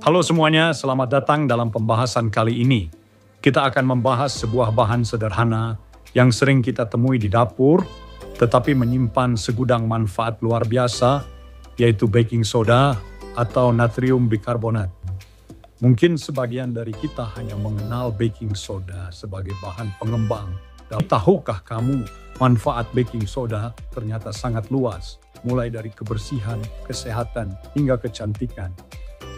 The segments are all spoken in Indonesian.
Halo semuanya, selamat datang dalam pembahasan kali ini. Kita akan membahas sebuah bahan sederhana yang sering kita temui di dapur, tetapi menyimpan segudang manfaat luar biasa, yaitu baking soda atau natrium bikarbonat. Mungkin sebagian dari kita hanya mengenal baking soda sebagai bahan pengembang. Dan tahukah kamu manfaat baking soda ternyata sangat luas, mulai dari kebersihan, kesehatan, hingga kecantikan.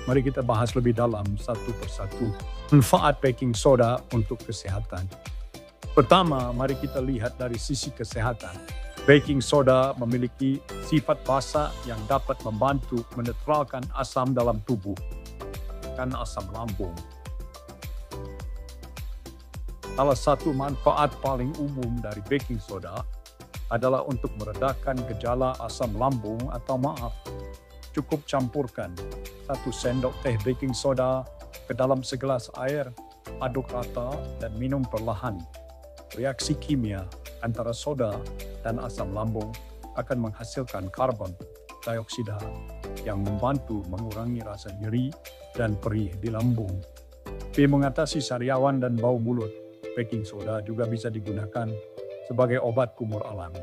Mari kita bahas lebih dalam satu persatu manfaat baking soda untuk kesehatan. Pertama, mari kita lihat dari sisi kesehatan. Baking soda memiliki sifat basa yang dapat membantu menetralkan asam dalam tubuh, dan asam lambung. Salah satu manfaat paling umum dari baking soda adalah untuk meredakan gejala asam lambung atau cukup campurkan 1 sendok teh baking soda ke dalam segelas air, aduk rata dan minum perlahan. Reaksi kimia antara soda dan asam lambung akan menghasilkan karbon dioksida yang membantu mengurangi rasa nyeri dan perih di lambung. Untuk mengatasi sariawan dan bau mulut, baking soda juga bisa digunakan sebagai obat kumur alami.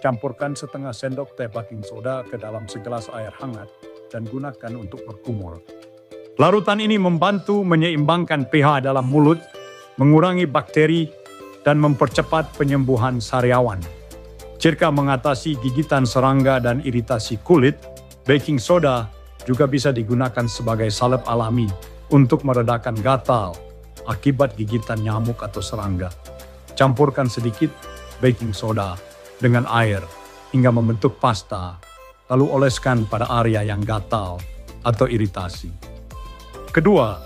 Campurkan setengah sendok teh baking soda ke dalam segelas air hangat dan gunakan untuk berkumur. Larutan ini membantu menyeimbangkan pH dalam mulut, mengurangi bakteri, dan mempercepat penyembuhan sariawan. Jika mengatasi gigitan serangga dan iritasi kulit, baking soda juga bisa digunakan sebagai salep alami untuk meredakan gatal akibat gigitan nyamuk atau serangga. Campurkan sedikit baking soda dengan air hingga membentuk pasta, lalu oleskan pada area yang gatal atau iritasi. Kedua,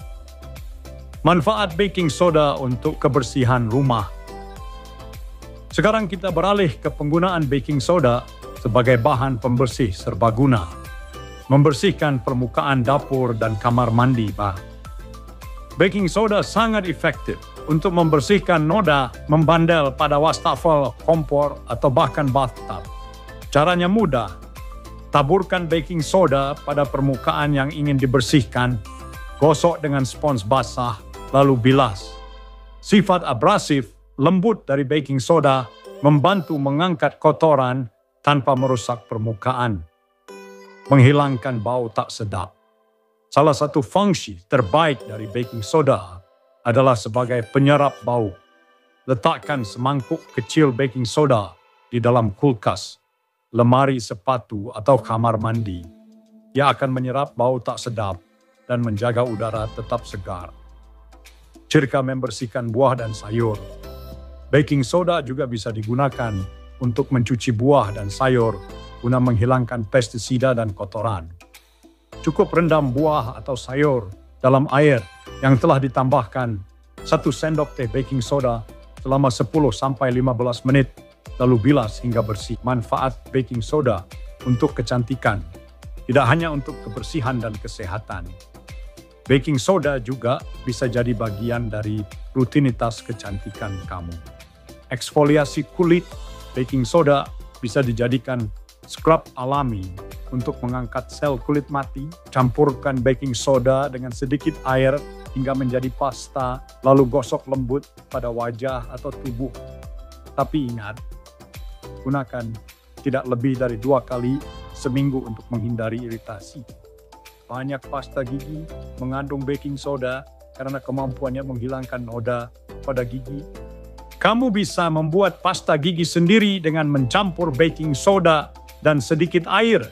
manfaat baking soda untuk kebersihan rumah. Sekarang kita beralih ke penggunaan baking soda sebagai bahan pembersih serbaguna, membersihkan permukaan dapur dan kamar mandi. Baking soda sangat efektif untuk membersihkan noda membandel pada wastafel, kompor, atau bahkan bathtub. Caranya mudah. Taburkan baking soda pada permukaan yang ingin dibersihkan, gosok dengan spons basah, lalu bilas. Sifat abrasif, lembut dari baking soda membantu mengangkat kotoran tanpa merusak permukaan, menghilangkan bau tak sedap. Salah satu fungsi terbaik dari baking soda adalah sebagai penyerap bau. Letakkan semangkuk kecil baking soda di dalam kulkas, lemari sepatu atau kamar mandi. Ia akan menyerap bau tak sedap dan menjaga udara tetap segar. Jika membersihkan buah dan sayur, baking soda juga bisa digunakan untuk mencuci buah dan sayur guna menghilangkan pestisida dan kotoran. Cukup rendam buah atau sayur dalam air yang telah ditambahkan 1 sendok teh baking soda selama 10-15 menit, lalu bilas hingga bersih. Manfaat baking soda untuk kecantikan, tidak hanya untuk kebersihan dan kesehatan. Baking soda juga bisa jadi bagian dari rutinitas kecantikan kamu. Eksfoliasi kulit, baking soda bisa dijadikan scrub alami untuk mengangkat sel kulit mati. Campurkan baking soda dengan sedikit air hingga menjadi pasta, lalu gosok lembut pada wajah atau tubuh. Tapi ingat, gunakan tidak lebih dari 2 kali seminggu untuk menghindari iritasi. Banyak pasta gigi mengandung baking soda karena kemampuannya menghilangkan noda pada gigi. Kamu bisa membuat pasta gigi sendiri dengan mencampur baking soda dan sedikit air,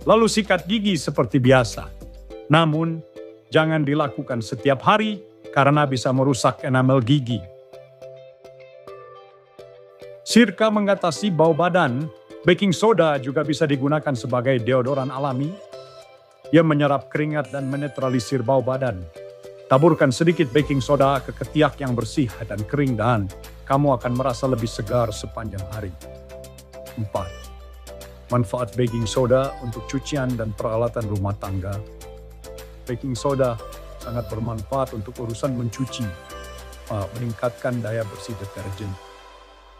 lalu sikat gigi seperti biasa. Namun, jangan dilakukan setiap hari karena bisa merusak enamel gigi. Jika mengatasi bau badan, baking soda juga bisa digunakan sebagai deodoran alami. Ia menyerap keringat dan menetralisir bau badan. Taburkan sedikit baking soda ke ketiak yang bersih dan kering dan kamu akan merasa lebih segar sepanjang hari. 4. Manfaat baking soda untuk cucian dan peralatan rumah tangga. Baking soda sangat bermanfaat untuk urusan mencuci, meningkatkan daya bersih deterjen.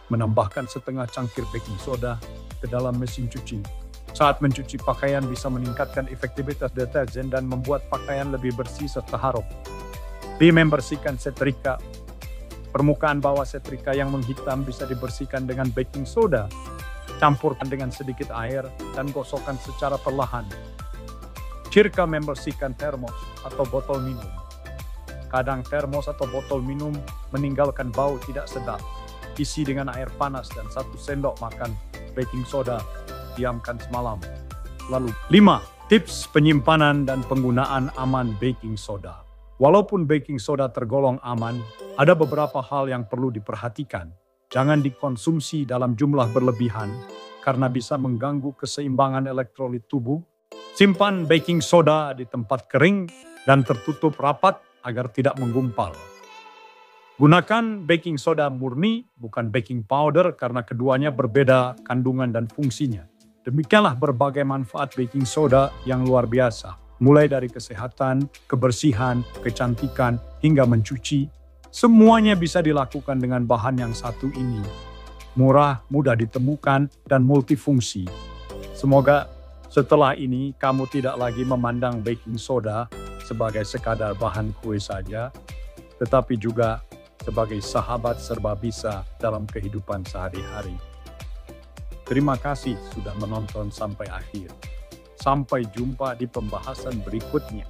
Menambahkan setengah cangkir baking soda ke dalam mesin cuci Saat mencuci pakaian bisa meningkatkan efektivitas deterjen dan membuat pakaian lebih bersih serta harum. B. Membersihkan setrika. Permukaan bawah setrika yang menghitam bisa dibersihkan dengan baking soda. Campurkan dengan sedikit air dan gosokkan secara perlahan. Circa membersihkan termos atau botol minum. Kadang termos atau botol minum meninggalkan bau tidak sedap. Isi dengan air panas dan 1 sendok makan baking soda. Diamkan semalam. Lalu 5. Tips penyimpanan dan penggunaan aman baking soda. Walaupun baking soda tergolong aman, ada beberapa hal yang perlu diperhatikan. Jangan dikonsumsi dalam jumlah berlebihan karena bisa mengganggu keseimbangan elektrolit tubuh. Simpan baking soda di tempat kering dan tertutup rapat agar tidak menggumpal. Gunakan baking soda murni, bukan baking powder karena keduanya berbeda kandungan dan fungsinya. Demikianlah berbagai manfaat baking soda yang luar biasa, mulai dari kesehatan, kebersihan, kecantikan, hingga mencuci. Semuanya bisa dilakukan dengan bahan yang satu ini. Murah, mudah ditemukan, dan multifungsi. Semoga setelah ini kamu tidak lagi memandang baking soda sebagai sekadar bahan kue saja, tetapi juga sebagai sahabat serba bisa dalam kehidupan sehari-hari. Terima kasih sudah menonton sampai akhir. Sampai jumpa di pembahasan berikutnya.